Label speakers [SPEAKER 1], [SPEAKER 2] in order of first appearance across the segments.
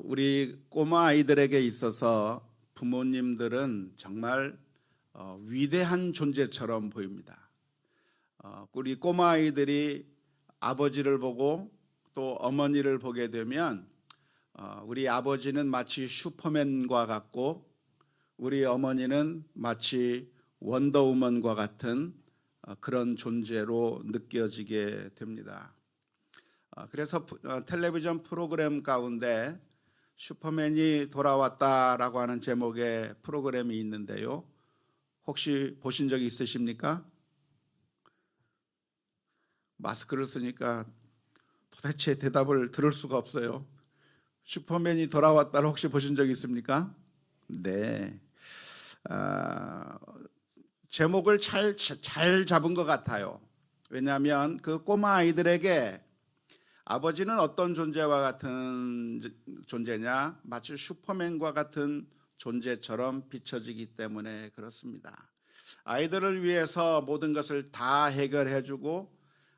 [SPEAKER 1] 우리 꼬마 아이들에게 있어서 부모님들은 정말 위대한 존재처럼 보입니다. 우리 꼬마 아이들이 아버지를 보고 또 어머니를 보게 되면 우리 아버지는 마치 슈퍼맨과 같고 우리 어머니는 마치 원더우먼과 같은 그런 존재로 느껴지게 됩니다. 그래서 텔레비전 프로그램 가운데 슈퍼맨이 돌아왔다라고 하는 제목의 프로그램이 있는데요. 혹시 보신 적이 있으십니까? 마스크를 쓰니까 도대체 대답을 들을 수가 없어요. 슈퍼맨이 돌아왔다를 혹시 보신 적이 있습니까? 네. 제목을 잘 잡은 것 같아요. 왜냐하면 그 꼬마 아이들에게 아버지는 어떤 존재와 같은 존재냐? 마치 슈퍼맨과 같은 존재처럼 비춰지기 때문에 그렇습니다. 아이들을 위해서 모든 것을 다 해결해주고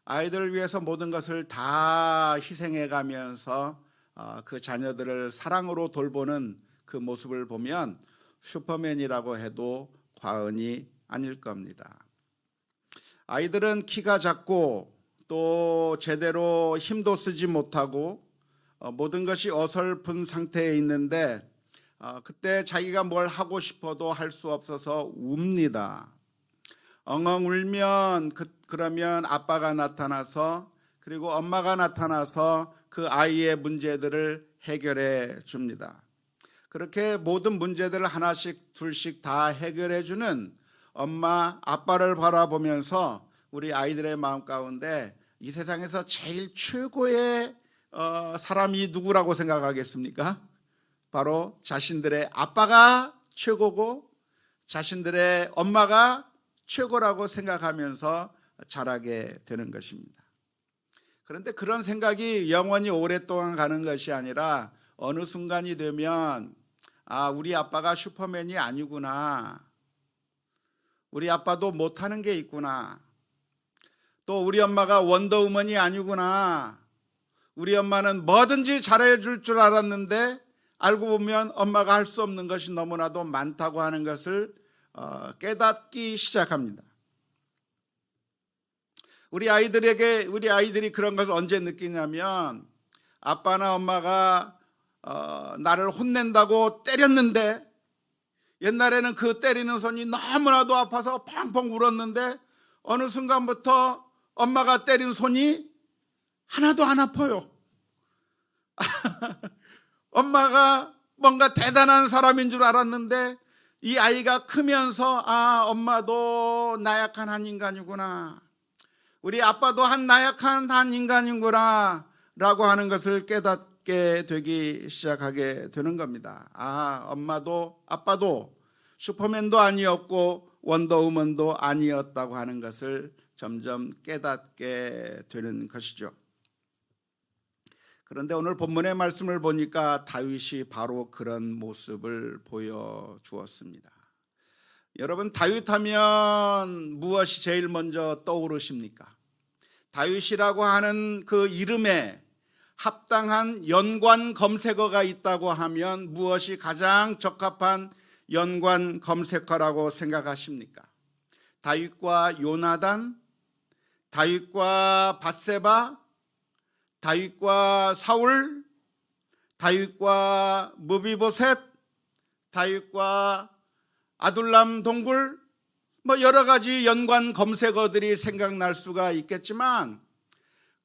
[SPEAKER 1] 아이들을 위해서 모든 것을 다 희생해가면서 그 자녀들을 사랑으로 돌보는 그 모습을 보면 슈퍼맨이라고 해도 과언이 아닐 겁니다. 아이들은 키가 작고 또 제대로 힘도 쓰지 못하고 모든 것이 어설픈 상태에 있는데 그때 자기가 뭘 하고 싶어도 할 수 없어서 웁니다. 엉엉 울면 그러면 아빠가 나타나서 그리고 엄마가 나타나서 그 아이의 문제들을 해결해 줍니다. 그렇게 모든 문제들을 하나씩 둘씩 다 해결해 주는 엄마, 아빠를 바라보면서 우리 아이들의 마음 가운데 이 세상에서 제일 최고의 사람이 누구라고 생각하겠습니까? 바로 자신들의 아빠가 최고고 자신들의 엄마가 최고라고 생각하면서 자라게 되는 것입니다. 그런데 그런 생각이 영원히 오랫동안 가는 것이 아니라 어느 순간이 되면 우리 아빠가 슈퍼맨이 아니구나. 우리 아빠도 못하는 게 있구나. 또 우리 엄마가 원더우먼이 아니구나. 우리 엄마는 뭐든지 잘해줄 줄 알았는데 알고 보면 엄마가 할 수 없는 것이 너무나도 많다고 하는 것을 깨닫기 시작합니다. 우리 아이들이 그런 것을 언제 느끼냐면 아빠나 엄마가 나를 혼낸다고 때렸는데 옛날에는 그 때리는 손이 너무나도 아파서 펑펑 울었는데 어느 순간부터 엄마가 때린 손이 하나도 안 아파요. 엄마가 뭔가 대단한 사람인 줄 알았는데 이 아이가 크면서 엄마도 나약한 한 인간이구나. 우리 아빠도 나약한 한 인간이구나 라고 하는 것을 깨닫게 되기 시작하게 되는 겁니다. 엄마도 아빠도 슈퍼맨도 아니었고 원더우먼도 아니었다고 하는 것을 점점 깨닫게 되는 것이죠. 그런데 오늘 본문의 말씀을 보니까 다윗이 바로 그런 모습을 보여주었습니다. 여러분, 다윗하면 무엇이 제일 먼저 떠오르십니까? 다윗이라고 하는 그 이름에 합당한 연관 검색어가 있다고 하면 무엇이 가장 적합한 연관 검색어라고 생각하십니까? 다윗과 요나단, 다윗과 밧세바, 다윗과 사울, 다윗과 무비보셋, 다윗과 아둘람 동굴, 여러 가지 연관 검색어들이 생각날 수가 있겠지만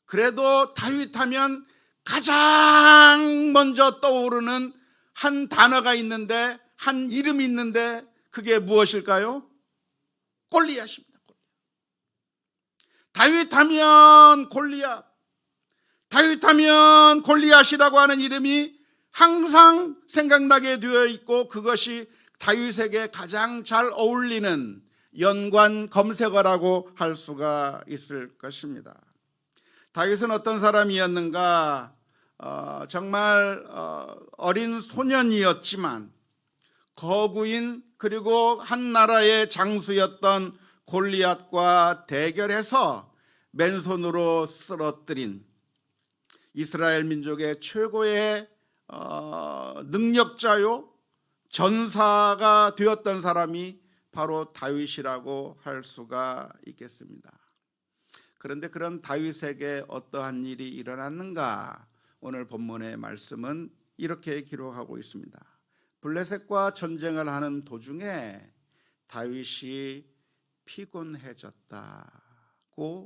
[SPEAKER 1] 그래도 다윗하면 가장 먼저 떠오르는 한 단어가 있는데 한 이름이 있는데 그게 무엇일까요? 골리앗입니다. 다윗하면 골리앗, 다윗하면 골리앗이라고 하는 이름이 항상 생각나게 되어 있고 그것이 다윗에게 가장 잘 어울리는 연관 검색어라고 할 수가 있을 것입니다. 다윗은 어떤 사람이었는가? 정말 어린 소년이었지만 거구인 그리고 한 나라의 장수였던 골리앗과 대결해서 맨손으로 쓰러뜨린 이스라엘 민족의 최고의 능력자요 전사가 되었던 사람이 바로 다윗이라고 할 수가 있겠습니다. 그런데 그런 다윗에게 어떠한 일이 일어났는가? 오늘 본문의 말씀은 이렇게 기록하고 있습니다. 블레셋과 전쟁을 하는 도중에 다윗이 피곤해졌다고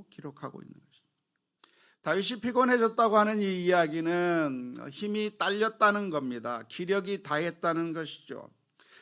[SPEAKER 1] 기록하고 있는 것입니다. 다윗이 피곤해졌다고 하는 이 이야기는 힘이 딸렸다는 겁니다. 기력이 다했다는 것이죠.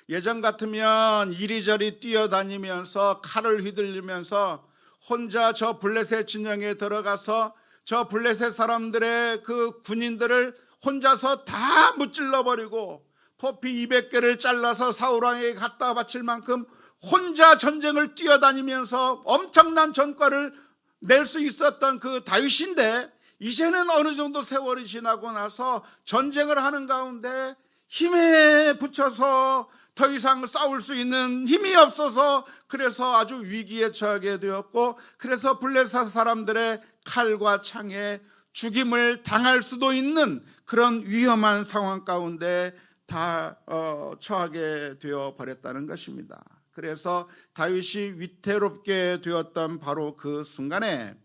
[SPEAKER 1] 예전 같으면 이리저리 뛰어다니면서 칼을 휘둘리면서 혼자 저 블레셋 진영에 들어가서 저 블레셋 사람들의 그 군인들을 혼자서 다 무찔러 버리고 포피 200개를 잘라서 사울왕에게 갖다 바칠 만큼 혼자 전쟁을 뛰어다니면서 엄청난 전과를 낼 수 있었던 그 다윗인데, 이제는 어느 정도 세월이 지나고 나서 전쟁을 하는 가운데 힘에 붙여서 더 이상 싸울 수 있는 힘이 없어서 그래서 아주 위기에 처하게 되었고, 그래서 블레셋 사람들의 칼과 창에 죽임을 당할 수도 있는 그런 위험한 상황 가운데 다 처하게 되어 버렸다는 것입니다. 그래서 다윗이 위태롭게 되었던 바로 그 순간에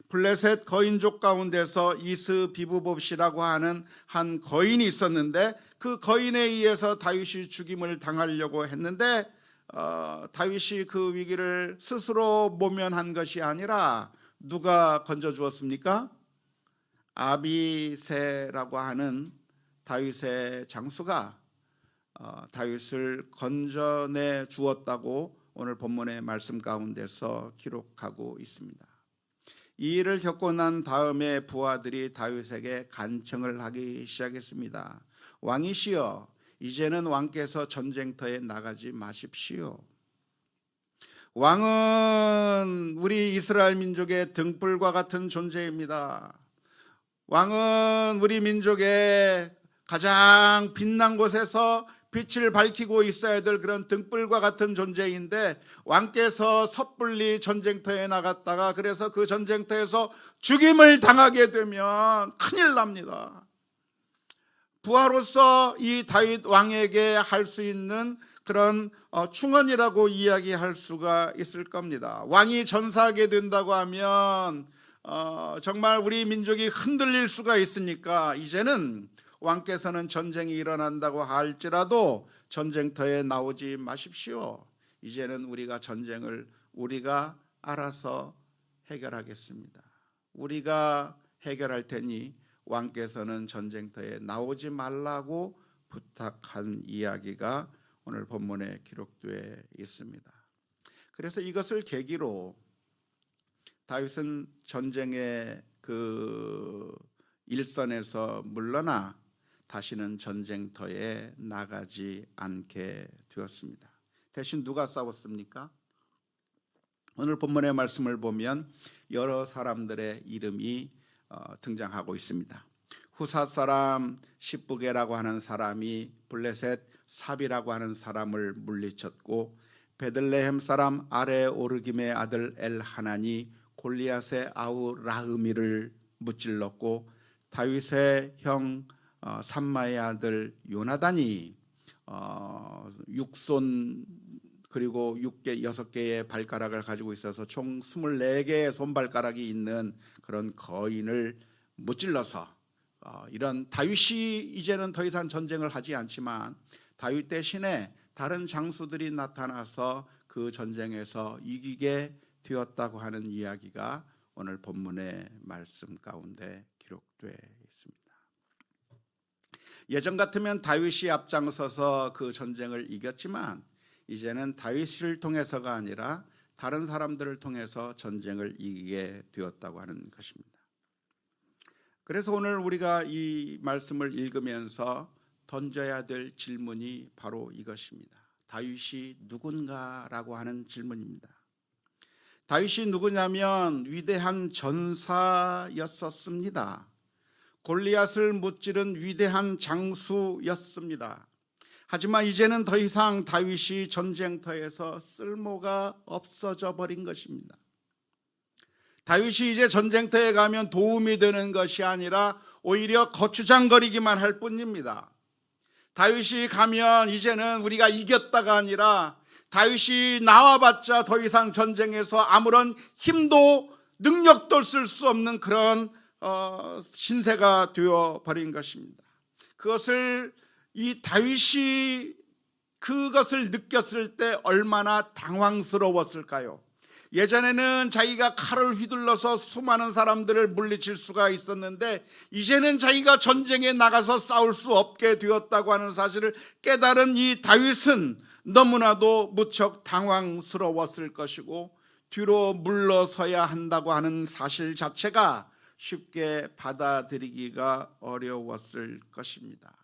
[SPEAKER 1] 블레셋 거인족 가운데서 이스비브봇이라고 하는 한 거인이 있었는데, 그 거인에 의해서 다윗이 죽임을 당하려고 했는데 다윗이 그 위기를 스스로 모면한 것이 아니라 누가 건져주었습니까? 아비새라고 하는 다윗의 장수가 다윗을 건져내 주었다고 오늘 본문의 말씀 가운데서 기록하고 있습니다. 이 일을 겪고 난 다음에 부하들이 다윗에게 간청을 하기 시작했습니다. 왕이시여, 이제는 왕께서 전쟁터에 나가지 마십시오. 왕은 우리 이스라엘 민족의 등불과 같은 존재입니다. 왕은 우리 민족의 가장 빛난 곳에서 빛을 밝히고 있어야 될 그런 등불과 같은 존재인데, 왕께서 섣불리 전쟁터에 나갔다가 그래서 그 전쟁터에서 죽임을 당하게 되면 큰일 납니다. 부하로서 이 다윗 왕에게 할 수 있는 그런 충언이라고 이야기할 수가 있을 겁니다. 왕이 전사하게 된다고 하면 정말 우리 민족이 흔들릴 수가 있으니까 이제는 왕께서는 전쟁이 일어난다고 할지라도 전쟁터에 나오지 마십시오. 이제는 우리가 전쟁을 우리가 알아서 해결하겠습니다. 우리가 해결할 테니 왕께서는 전쟁터에 나오지 말라고 부탁한 이야기가 오늘 본문에 기록되어 있습니다. 그래서 이것을 계기로 다윗은 전쟁의 그 일선에서 물러나 다시는 전쟁터에 나가지 않게 되었습니다. 대신 누가 싸웠습니까? 오늘 본문의 말씀을 보면 여러 사람들의 이름이 등장하고 있습니다. 후사 사람 십부게라고 하는 사람이 블레셋 삽이라고 하는 사람을 물리쳤고, 베들레헴 사람 아레 오르김의 아들 엘하나니 골리앗의 아우 라흐미를 무찔렀고, 다윗의 형 삼마의 아들 요나단이 육손 그리고 6개의 발가락을 가지고 있어서 총 24개의 손발가락이 있는 그런 거인을 무찔러서 이런 다윗이 이제는 더 이상 전쟁을 하지 않지만 다윗 대신에 다른 장수들이 나타나서 그 전쟁에서 이기게 되었다고 하는 이야기가 오늘 본문의 말씀 가운데 기록되어 있습니다. 예전 같으면 다윗이 앞장서서 그 전쟁을 이겼지만 이제는 다윗을 통해서가 아니라 다른 사람들을 통해서 전쟁을 이기게 되었다고 하는 것입니다. 그래서 오늘 우리가 이 말씀을 읽으면서 던져야 될 질문이 바로 이것입니다. 다윗이 누군가라고 하는 질문입니다. 다윗이 누구냐면 위대한 전사였었습니다. 골리앗을 무찌른 위대한 장수였습니다. 하지만 이제는 더 이상 다윗이 전쟁터에서 쓸모가 없어져 버린 것입니다. 다윗이 이제 전쟁터에 가면 도움이 되는 것이 아니라 오히려 거추장거리기만 할 뿐입니다. 다윗이 가면 이제는 우리가 이겼다가 아니라 다윗이 나와봤자 더 이상 전쟁에서 아무런 힘도 능력도 쓸 수 없는 그런 신세가 되어버린 것입니다. 그것을 이 다윗이 그것을 느꼈을 때 얼마나 당황스러웠을까요? 예전에는 자기가 칼을 휘둘러서 수많은 사람들을 물리칠 수가 있었는데 이제는 자기가 전쟁에 나가서 싸울 수 없게 되었다고 하는 사실을 깨달은 이 다윗은 너무나도 무척 당황스러웠을 것이고 뒤로 물러서야 한다고 하는 사실 자체가 쉽게 받아들이기가 어려웠을 것입니다.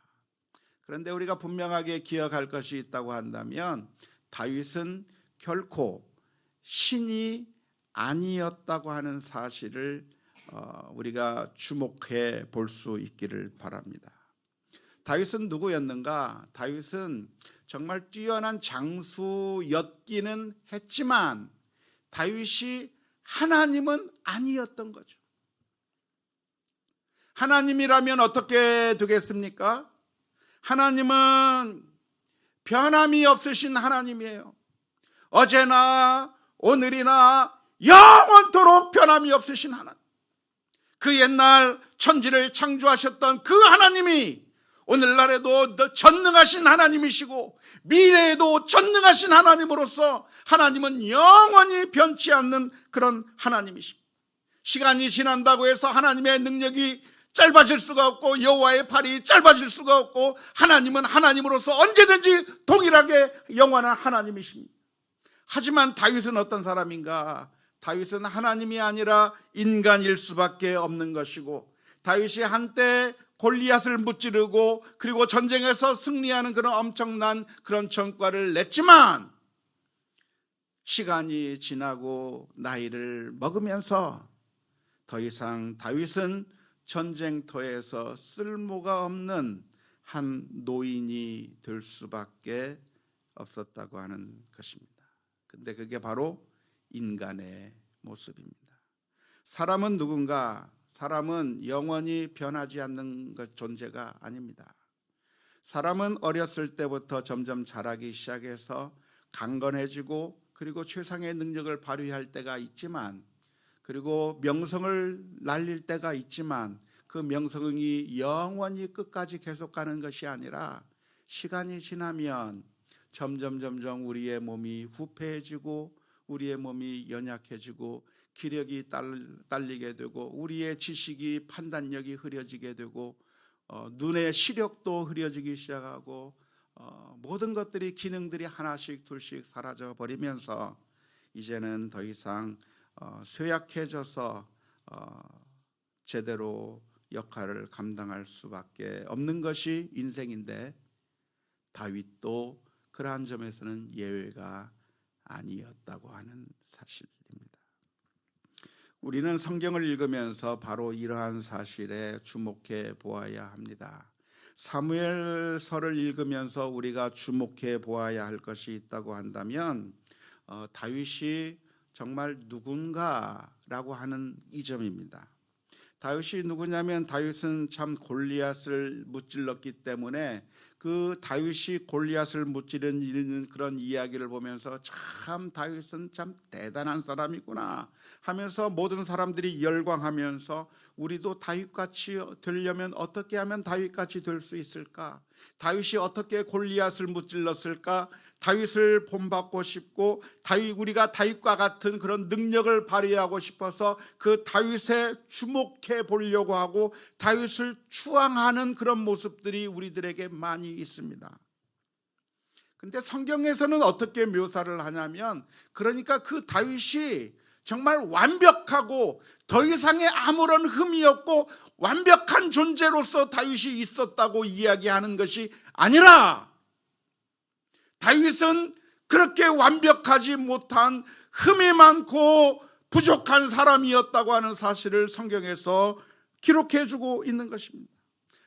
[SPEAKER 1] 그런데 우리가 분명하게 기억할 것이 있다고 한다면 다윗은 결코 신이 아니었다고 하는 사실을 우리가 주목해 볼 수 있기를 바랍니다. 다윗은 누구였는가? 다윗은 정말 뛰어난 장수였기는 했지만 다윗이 하나님은 아니었던 거죠. 하나님이라면 어떻게 되겠습니까? 하나님은 변함이 없으신 하나님이에요. 어제나 오늘이나 영원토록 변함이 없으신 하나님. 그 옛날 천지를 창조하셨던 그 하나님이 오늘날에도 전능하신 하나님이시고 미래에도 전능하신 하나님으로서 하나님은 영원히 변치 않는 그런 하나님이십니다. 시간이 지난다고 해서 하나님의 능력이 짧아질 수가 없고 여호와의 팔이 짧아질 수가 없고 하나님은 하나님으로서 언제든지 동일하게 영원한 하나님이십니다. 하지만 다윗은 어떤 사람인가? 다윗은 하나님이 아니라 인간일 수밖에 없는 것이고 다윗이 한때 골리앗을 무찌르고 그리고 전쟁에서 승리하는 그런 엄청난 그런 전과를 냈지만 시간이 지나고 나이를 먹으면서 더 이상 다윗은 전쟁터에서 쓸모가 없는 한 노인이 될 수밖에 없었다고 하는 것입니다. 근데 그게 바로 인간의 모습입니다. 사람은 누군가? 사람은 영원히 변하지 않는 존재가 아닙니다. 사람은 어렸을 때부터 점점 자라기 시작해서 강건해지고 그리고 최상의 능력을 발휘할 때가 있지만 그리고 명성을 날릴 때가 있지만 그 명성이 영원히 끝까지 계속가는 것이 아니라 시간이 지나면 점점 우리의 몸이 후패해지고 우리의 몸이 연약해지고 기력이 딸리게 되고 우리의 지식이 판단력이 흐려지게 되고 눈의 시력도 흐려지기 시작하고 모든 것들이 기능들이 하나씩 둘씩 사라져 버리면서 이제는 더 이상 쇠약해져서 제대로 역할을 감당할 수밖에 없는 것이 인생인데 다윗도 그러한 점에서는 예외가 아니었다고 하는 사실입니다. 우리는 성경을 읽으면서 바로 이러한 사실에 주목해 보아야 합니다. 사무엘서를 읽으면서 우리가 주목해 보아야 할 것이 있다고 한다면 다윗이 정말 누군가라고 하는 이 점입니다. 다윗이 누구냐면 다윗은 참 골리앗을 무찔렀기 때문에 그 다윗이 골리앗을 무찌르는 그런 이야기를 보면서 참 다윗은 참 대단한 사람이구나 하면서 모든 사람들이 열광하면서 우리도 다윗같이 되려면 어떻게 하면 다윗같이 될 수 있을까? 다윗이 어떻게 골리앗을 무찔렀을까? 다윗을 본받고 싶고 우리가 다윗과 같은 그런 능력을 발휘하고 싶어서 그 다윗에 주목해 보려고 하고 다윗을 추앙하는 그런 모습들이 우리들에게 많이 있습니다. 근데 성경에서는 어떻게 묘사를 하냐면 그러니까 그 다윗이 정말 완벽하고 더 이상의 아무런 흠이 없고 완벽한 존재로서 다윗이 있었다고 이야기하는 것이 아니라 다윗은 그렇게 완벽하지 못한 흠이 많고 부족한 사람이었다고 하는 사실을 성경에서 기록해 주고 있는 것입니다.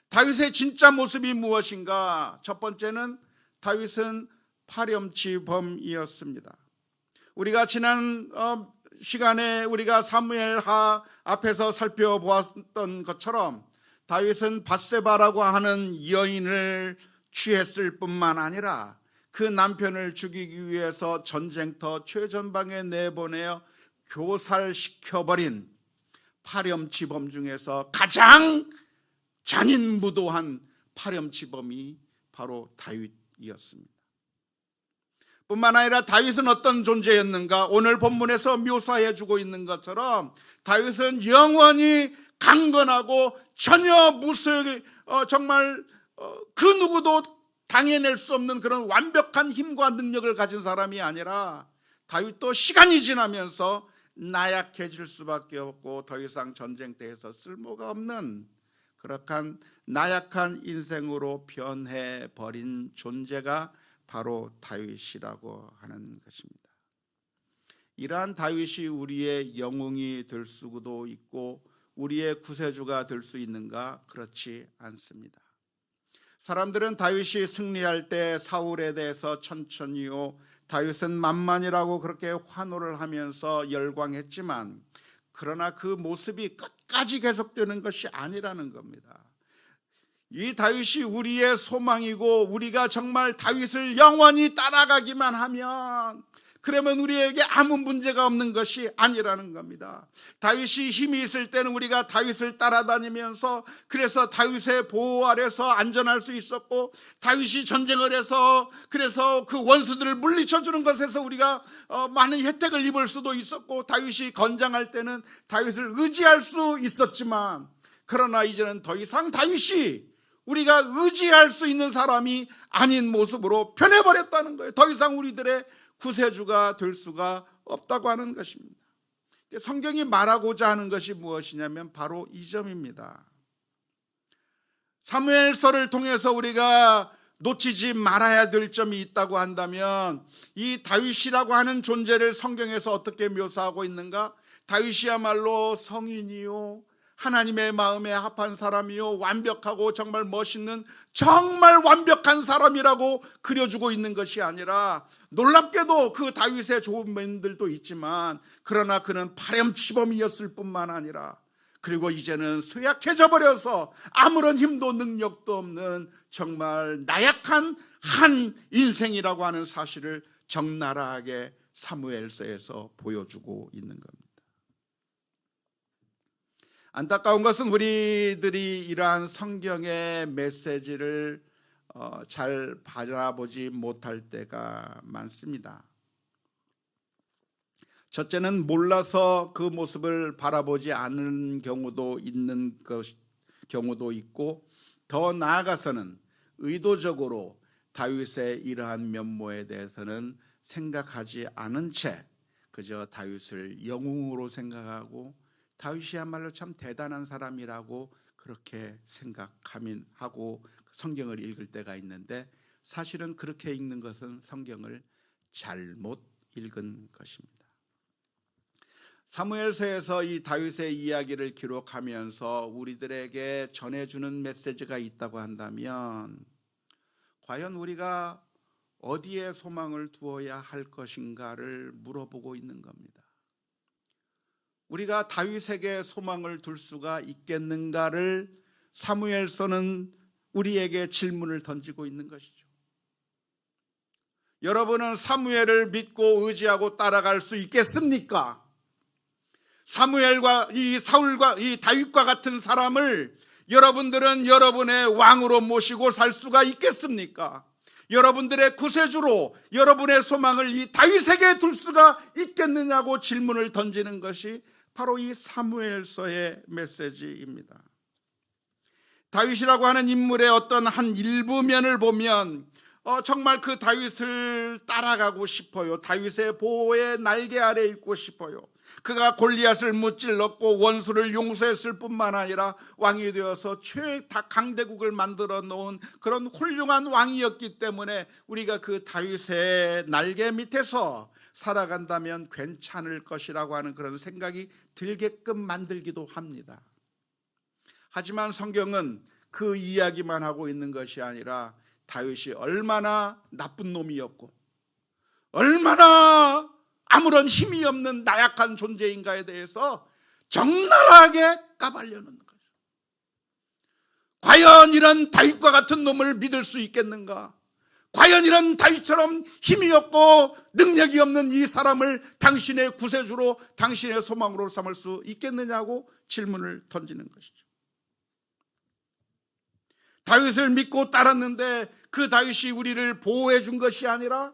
[SPEAKER 1] 다윗의 진짜 모습이 무엇인가? 첫 번째는 다윗은 파렴치범이었습니다. 우리가 지난 시간에 우리가 사무엘하 앞에서 살펴보았던 것처럼 다윗은 밧세바라고 하는 여인을 취했을 뿐만 아니라 그 남편을 죽이기 위해서 전쟁터 최전방에 내보내어 교살시켜버린 파렴치범 중에서 가장 잔인무도한 파렴치범이 바로 다윗이었습니다. 뿐만 아니라 다윗은 어떤 존재였는가? 오늘 본문에서 묘사해 주고 있는 것처럼 다윗은 영원히 강건하고 전혀 정말 그 누구도 당해낼 수 없는 그런 완벽한 힘과 능력을 가진 사람이 아니라 다윗도 시간이 지나면서 나약해질 수밖에 없고 더 이상 전쟁터에서 쓸모가 없는 그렇게 나약한 인생으로 변해버린 존재가 바로 다윗이라고 하는 것입니다. 이러한 다윗이 우리의 영웅이 될 수도 있고 우리의 구세주가 될 수 있는가? 그렇지 않습니다. 사람들은 다윗이 승리할 때 사울에 대해서 천천히요, 다윗은 만만이라고 그렇게 환호를 하면서 열광했지만 그러나 그 모습이 끝까지 계속되는 것이 아니라는 겁니다. 이 다윗이 우리의 소망이고 우리가 정말 다윗을 영원히 따라가기만 하면 그러면 우리에게 아무 문제가 없는 것이 아니라는 겁니다. 다윗이 힘이 있을 때는 우리가 다윗을 따라다니면서 그래서 다윗의 보호 아래서 안전할 수 있었고 다윗이 전쟁을 해서 그래서 그 원수들을 물리쳐주는 것에서 우리가 많은 혜택을 입을 수도 있었고 다윗이 건장할 때는 다윗을 의지할 수 있었지만 그러나 이제는 더 이상 다윗이 우리가 의지할 수 있는 사람이 아닌 모습으로 변해버렸다는 거예요. 더 이상 우리들의 구세주가 될 수가 없다고 하는 것입니다. 성경이 말하고자 하는 것이 무엇이냐면 바로 이 점입니다. 사무엘서를 통해서 우리가 놓치지 말아야 될 점이 있다고 한다면 이 다윗이라고 하는 존재를 성경에서 어떻게 묘사하고 있는가? 다윗이야말로 성인이요, 하나님의 마음에 합한 사람이요, 완벽하고 정말 멋있는 정말 완벽한 사람이라고 그려주고 있는 것이 아니라 놀랍게도 그 다윗의 좋은 면들도 있지만 그러나 그는 파렴치범이었을 뿐만 아니라 그리고 이제는 쇠약해져 버려서 아무런 힘도 능력도 없는 정말 나약한 한 인생이라고 하는 사실을 적나라하게 사무엘서에서 보여주고 있는 겁니다. 안타까운 것은 우리들이 이러한 성경의 메시지를 잘 바라보지 못할 때가 많습니다. 첫째는 몰라서 그 모습을 바라보지 않는 경우도 있고 더 나아가서는 의도적으로 다윗의 이러한 면모에 대해서는 생각하지 않은 채 그저 다윗을 영웅으로 생각하고 다윗이야말로 참 대단한 사람이라고 그렇게 생각하고 성경을 읽을 때가 있는데 사실은 그렇게 읽는 것은 성경을 잘못 읽은 것입니다. 사무엘서에서 이 다윗의 이야기를 기록하면서 우리들에게 전해주는 메시지가 있다고 한다면 과연 우리가 어디에 소망을 두어야 할 것인가를 물어보고 있는 겁니다. 우리가 다윗에게 소망을 둘 수가 있겠는가를 사무엘서는 우리에게 질문을 던지고 있는 것이죠. 여러분은 사무엘을 믿고 의지하고 따라갈 수 있겠습니까? 사무엘과 이 사울과 이 다윗과 같은 사람을 여러분들은 여러분의 왕으로 모시고 살 수가 있겠습니까? 여러분들의 구세주로 여러분의 소망을 이 다윗에게 둘 수가 있겠느냐고 질문을 던지는 것이 바로 이 사무엘서의 메시지입니다. 다윗이라고 하는 인물의 어떤 한 일부 면을 보면 정말 그 다윗을 따라가고 싶어요. 다윗의 보호의 날개 아래 있고 싶어요. 그가 골리앗을 무찔렀고 원수를 용서했을 뿐만 아니라 왕이 되어서 최강대국을 만들어 놓은 그런 훌륭한 왕이었기 때문에 우리가 그 다윗의 날개 밑에서 살아간다면 괜찮을 것이라고 하는 그런 생각이 들게끔 만들기도 합니다. 하지만 성경은 그 이야기만 하고 있는 것이 아니라 다윗이 얼마나 나쁜 놈이었고 얼마나 아무런 힘이 없는 나약한 존재인가에 대해서 적나라하게 까발려는 거죠. 과연 이런 다윗과 같은 놈을 믿을 수 있겠는가? 과연 이런 다윗처럼 힘이 없고 능력이 없는 이 사람을 당신의 구세주로, 당신의 소망으로 삼을 수 있겠느냐고 질문을 던지는 것이죠. 다윗을 믿고 따랐는데 그 다윗이 우리를 보호해 준 것이 아니라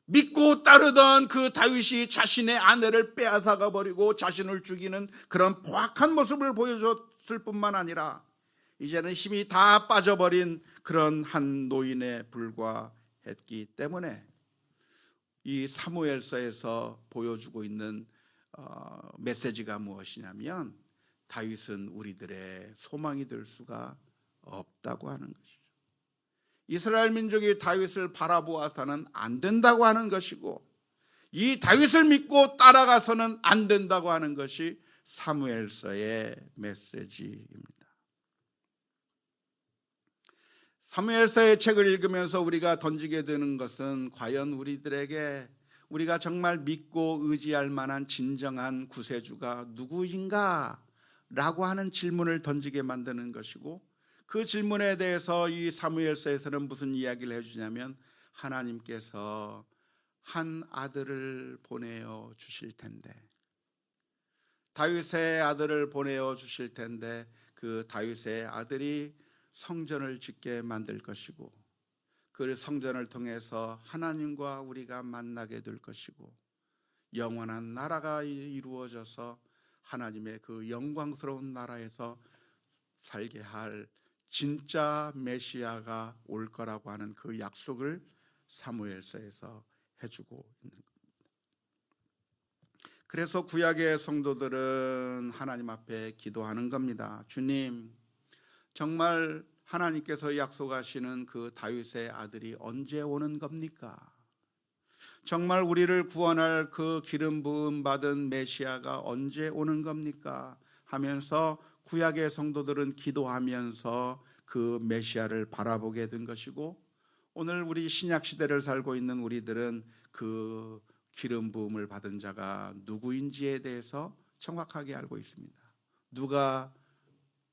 [SPEAKER 1] 믿고 따르던 그 다윗이 자신의 아내를 빼앗아가 버리고 자신을 죽이는 그런 포악한 모습을 보여줬을 뿐만 아니라 이제는 힘이 다 빠져버린 그런 한 노인에 불과했기 때문에 이 사무엘서에서 보여주고 있는 메시지가 무엇이냐면 다윗은 우리들의 소망이 될 수가 없다고 하는 것이죠. 이스라엘 민족이 다윗을 바라보아서는 안 된다고 하는 것이고, 이 다윗을 믿고 따라가서는 안 된다고 하는 것이 사무엘서의 메시지입니다. 사무엘서의 책을 읽으면서 우리가 던지게 되는 것은 과연 우리들에게 우리가 정말 믿고 의지할 만한 진정한 구세주가 누구인가? 라고 하는 질문을 던지게 만드는 것이고, 그 질문에 대해서 이 사무엘서에서는 무슨 이야기를 해주냐면 하나님께서 한 아들을 보내어 주실 텐데, 다윗의 아들을 보내어 주실 텐데 그 다윗의 아들이 성전을 짓게 만들 것이고, 그 성전을 통해서 하나님과 우리가 만나게 될 것이고, 영원한 나라가 이루어져서 하나님의 그 영광스러운 나라에서 살게 할 진짜 메시아가 올 거라고 하는 그 약속을 사무엘서에서 해주고 있는 겁니다. 그래서 구약의 성도들은 하나님 앞에 기도하는 겁니다. 주님, 정말 하나님께서 약속하시는 그 다윗의 아들이 언제 오는 겁니까? 정말 우리를 구원할 그 기름 부음 받은 메시아가 언제 오는 겁니까? 하면서 구약의 성도들은 기도하면서 그 메시아를 바라보게 된 것이고, 오늘 우리 신약 시대를 살고 있는 우리들은 그 기름 부음을 받은 자가 누구인지에 대해서 정확하게 알고 있습니다. 누가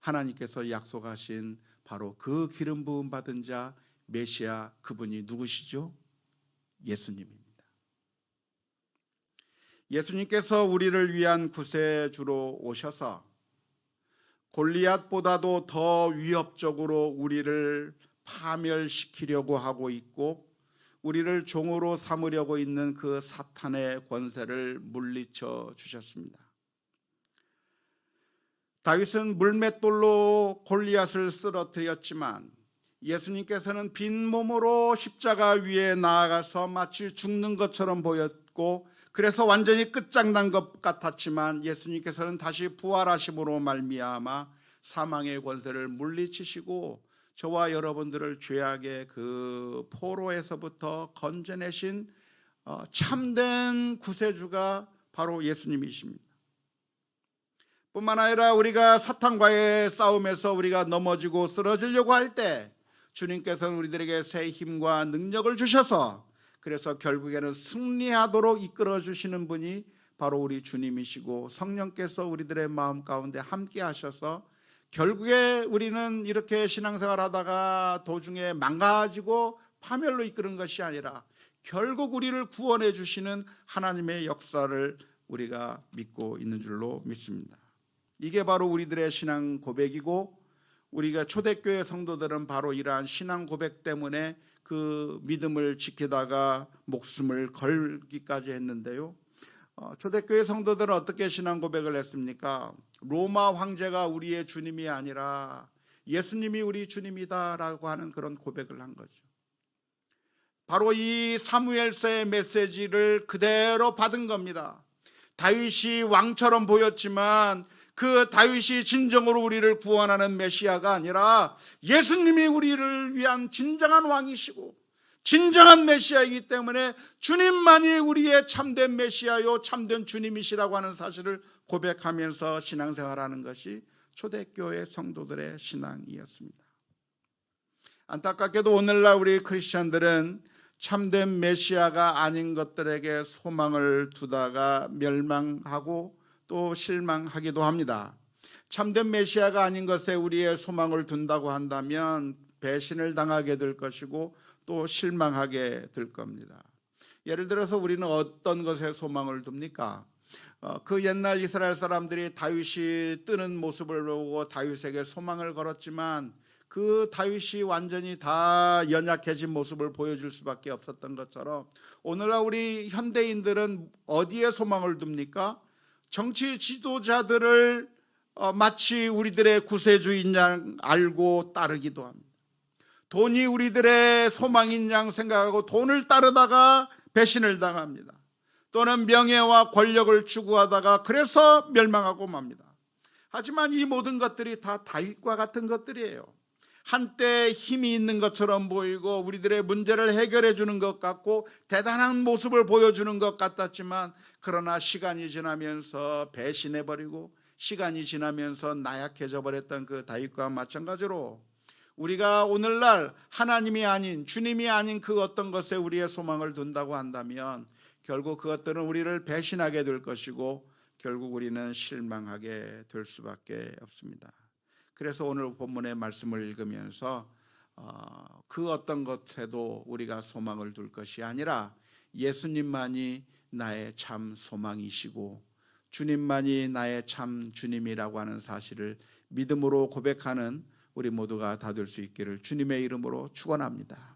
[SPEAKER 1] 하나님께서 약속하신 바로 그 기름 부음 받은 자 메시아, 그분이 누구시죠? 예수님입니다. 예수님께서 우리를 위한 구세주로 오셔서 골리앗보다도 더 위협적으로 우리를 파멸시키려고 하고 있고, 우리를 종으로 삼으려고 있는 그 사탄의 권세를 물리쳐 주셨습니다. 다윗은 물맷돌로 골리앗을 쓰러뜨렸지만 예수님께서는 빈 몸으로 십자가 위에 나아가서 마치 죽는 것처럼 보였고, 그래서 완전히 끝장난 것 같았지만 예수님께서는 다시 부활하심으로 말미암아 사망의 권세를 물리치시고 저와 여러분들을 죄악의 그 포로에서부터 건져내신 참된 구세주가 바로 예수님이십니다. 뿐만 아니라 우리가 사탄과의 싸움에서 우리가 넘어지고 쓰러지려고 할 때 주님께서는 우리들에게 새 힘과 능력을 주셔서, 그래서 결국에는 승리하도록 이끌어 주시는 분이 바로 우리 주님이시고, 성령께서 우리들의 마음 가운데 함께 하셔서 결국에 우리는 이렇게 신앙생활 하다가 도중에 망가지고 파멸로 이끄는 것이 아니라 결국 우리를 구원해 주시는 하나님의 역사를 우리가 믿고 있는 줄로 믿습니다. 이게 바로 우리들의 신앙 고백이고, 우리가 초대교회 성도들은 바로 이러한 신앙 고백 때문에 그 믿음을 지키다가 목숨을 걸기까지 했는데요. 초대교회 성도들은 어떻게 신앙 고백을 했습니까? 로마 황제가 우리의 주님이 아니라 예수님이 우리 주님이다라고 하는 그런 고백을 한 거죠. 바로 이 사무엘서의 메시지를 그대로 받은 겁니다. 다윗이 왕처럼 보였지만 그 다윗이 진정으로 우리를 구원하는 메시아가 아니라 예수님이 우리를 위한 진정한 왕이시고 진정한 메시아이기 때문에 주님만이 우리의 참된 메시아요 참된 주님이시라고 하는 사실을 고백하면서 신앙생활하는 것이 초대교회 성도들의 신앙이었습니다. 안타깝게도 오늘날 우리 크리스천들은 참된 메시아가 아닌 것들에게 소망을 두다가 멸망하고 또 실망하기도 합니다. 참된 메시아가 아닌 것에 우리의 소망을 둔다고 한다면 배신을 당하게 될 것이고 또 실망하게 될 겁니다. 예를 들어서 우리는 어떤 것에 소망을 둡니까? 그 옛날 이스라엘 사람들이 다윗이 뜨는 모습을 보고 다윗에게 소망을 걸었지만 그 다윗이 완전히 다 연약해진 모습을 보여줄 수밖에 없었던 것처럼 오늘날 우리 현대인들은 어디에 소망을 둡니까? 정치 지도자들을 마치 우리들의 구세주인 양 알고 따르기도 합니다. 돈이 우리들의 소망인 양 생각하고 돈을 따르다가 배신을 당합니다. 또는 명예와 권력을 추구하다가 그래서 멸망하고 맙니다. 하지만 이 모든 것들이 다 다윗과 같은 것들이에요. 한때 힘이 있는 것처럼 보이고 우리들의 문제를 해결해 주는 것 같고 대단한 모습을 보여주는 것 같았지만 그러나 시간이 지나면서 배신해버리고 시간이 지나면서 나약해져 버렸던 그 다윗과 마찬가지로 우리가 오늘날 하나님이 아닌 주님이 아닌 그 어떤 것에 우리의 소망을 둔다고 한다면 결국 그것들은 우리를 배신하게 될 것이고 결국 우리는 실망하게 될 수밖에 없습니다. 그래서 오늘 본문의 말씀을 읽으면서 그 어떤 것에도 우리가 소망을 둘 것이 아니라 예수님만이 나의 참 소망이시고 주님만이 나의 참 주님이라고 하는 사실을 믿음으로 고백하는 우리 모두가 다 될 수 있기를 주님의 이름으로 축원합니다.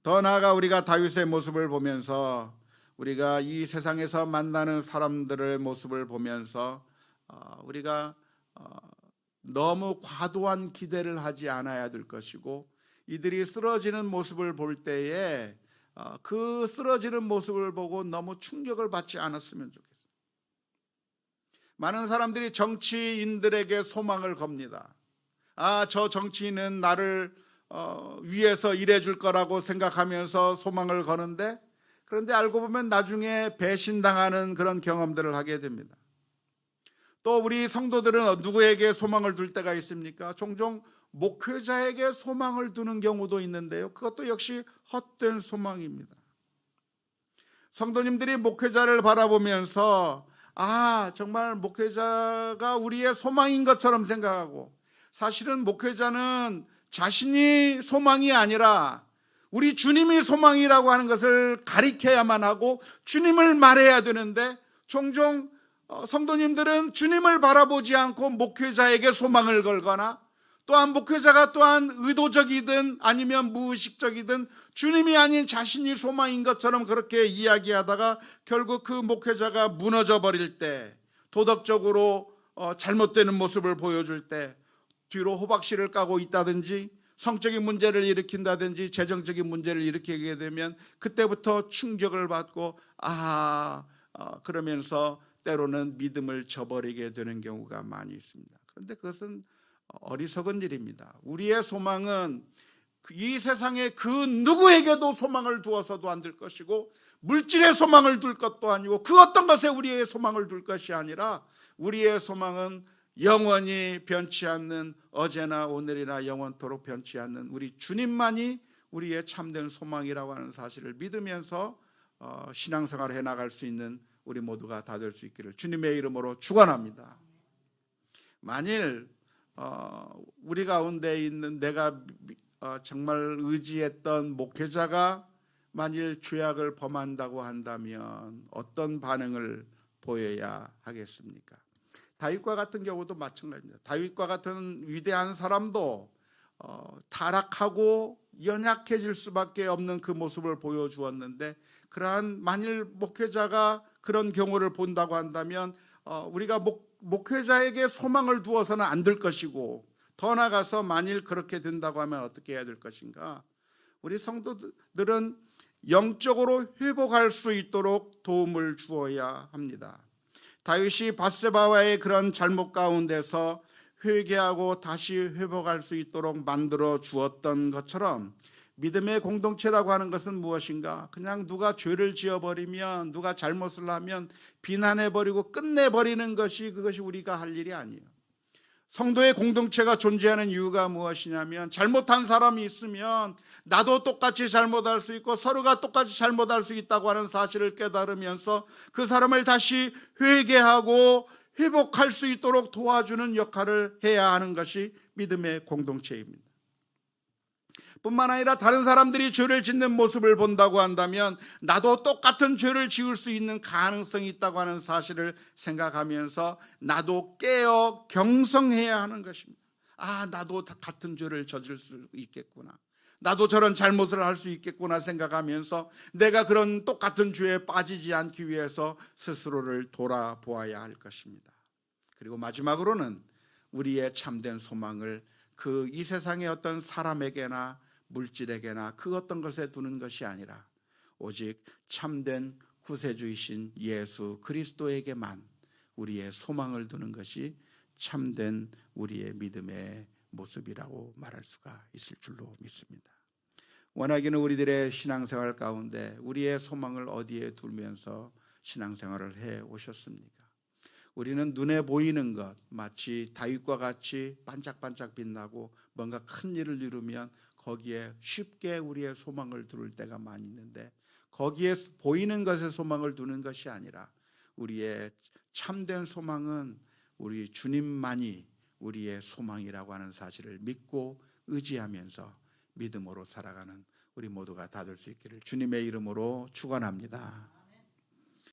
[SPEAKER 1] 더 나아가 우리가 다윗의 모습을 보면서 우리가 이 세상에서 만나는 사람들의 모습을 보면서 우리가 너무 과도한 기대를 하지 않아야 될 것이고 이들이 쓰러지는 모습을 볼 때에 그 쓰러지는 모습을 보고 너무 충격을 받지 않았으면 좋겠어요. 많은 사람들이 정치인들에게 소망을 겁니다. 저 정치인은 나를 위해서 일해줄 거라고 생각하면서 소망을 거는데 그런데 알고 보면 나중에 배신당하는 그런 경험들을 하게 됩니다. 또 우리 성도들은 누구에게 소망을 둘 때가 있습니까? 종종 목회자에게 소망을 두는 경우도 있는데요. 그것도 역시 헛된 소망입니다. 성도님들이 목회자를 바라보면서 정말 목회자가 우리의 소망인 것처럼 생각하고 사실은 목회자는 자신이 소망이 아니라 우리 주님이 소망이라고 하는 것을 가리켜야만 하고 주님을 말해야 되는데 종종 성도님들은 주님을 바라보지 않고 목회자에게 소망을 걸거나 또한 목회자가 또한 의도적이든 아니면 무의식적이든 주님이 아닌 자신이 소망인 것처럼 그렇게 이야기하다가 결국 그 목회자가 무너져 버릴 때 도덕적으로 잘못되는 모습을 보여줄 때 뒤로 호박씨를 까고 있다든지 성적인 문제를 일으킨다든지 재정적인 문제를 일으키게 되면 그때부터 충격을 받고 그러면서 때로는 믿음을 저버리게 되는 경우가 많이 있습니다. 그런데 그것은 어리석은 일입니다. 우리의 소망은 이 세상에 그 누구에게도 소망을 두어서도 안 될 것이고 물질의 소망을 둘 것도 아니고 그 어떤 것에 우리의 소망을 둘 것이 아니라 우리의 소망은 영원히 변치 않는 어제나 오늘이나 영원토록 변치 않는 우리 주님만이 우리의 참된 소망이라고 하는 사실을 믿으면서 신앙생활을 해나갈 수 있는 우리 모두가 다 될 수 있기를 주님의 이름으로 축원합니다. 만일 우리 가운데 있는 내가 정말 의지했던 목회자가 만일 죄악을 범한다고 한다면 어떤 반응을 보여야 하겠습니까? 다윗과 같은 경우도 마찬가지입니다. 다윗과 같은 위대한 사람도 타락하고 연약해질 수밖에 없는 그 모습을 보여주었는데 그러한 만일 목회자가 그런 경우를 본다고 한다면 우리가 목회자에게 소망을 두어서는 안 될 것이고 더 나아가서 만일 그렇게 된다고 하면 어떻게 해야 될 것인가? 우리 성도들은 영적으로 회복할 수 있도록 도움을 주어야 합니다. 다윗이 밧세바와의 그런 잘못 가운데서 회개하고 다시 회복할 수 있도록 만들어 주었던 것처럼 믿음의 공동체라고 하는 것은 무엇인가? 그냥 누가 죄를 지어버리면 누가 잘못을 하면 비난해버리고 끝내버리는 것이 그것이 우리가 할 일이 아니에요. 성도의 공동체가 존재하는 이유가 무엇이냐면 잘못한 사람이 있으면 나도 똑같이 잘못할 수 있고 서로가 똑같이 잘못할 수 있다고 하는 사실을 깨달으면서 그 사람을 다시 회개하고 회복할 수 있도록 도와주는 역할을 해야 하는 것이 믿음의 공동체입니다. 뿐만 아니라 다른 사람들이 죄를 짓는 모습을 본다고 한다면 나도 똑같은 죄를 지을 수 있는 가능성이 있다고 하는 사실을 생각하면서 나도 깨어 경성해야 하는 것입니다. 나도 같은 죄를 저질 수 있겠구나, 나도 저런 잘못을 할 수 있겠구나 생각하면서 내가 그런 똑같은 죄에 빠지지 않기 위해서 스스로를 돌아보아야 할 것입니다. 그리고 마지막으로는 우리의 참된 소망을 그 이 세상의 어떤 사람에게나 물질에게나 그 어떤 것에 두는 것이 아니라 오직 참된 구세주이신 예수 그리스도에게만 우리의 소망을 두는 것이 참된 우리의 믿음의 모습이라고 말할 수가 있을 줄로 믿습니다. 원하기는 우리들의 신앙생활 가운데 우리의 소망을 어디에 두면서 신앙생활을 해 오셨습니까? 우리는 눈에 보이는 것, 마치 다윗과 같이 반짝반짝 빛나고 뭔가 큰 일을 이루면 거기에 쉽게 우리의 소망을 두를 때가 많이 있는데, 거기에 보이는 것에 소망을 두는 것이 아니라 우리의 참된 소망은 우리 주님만이 우리의 소망이라고 하는 사실을 믿고 의지하면서 믿음으로 살아가는 우리 모두가 다 될 수 있기를 주님의 이름으로 축원합니다.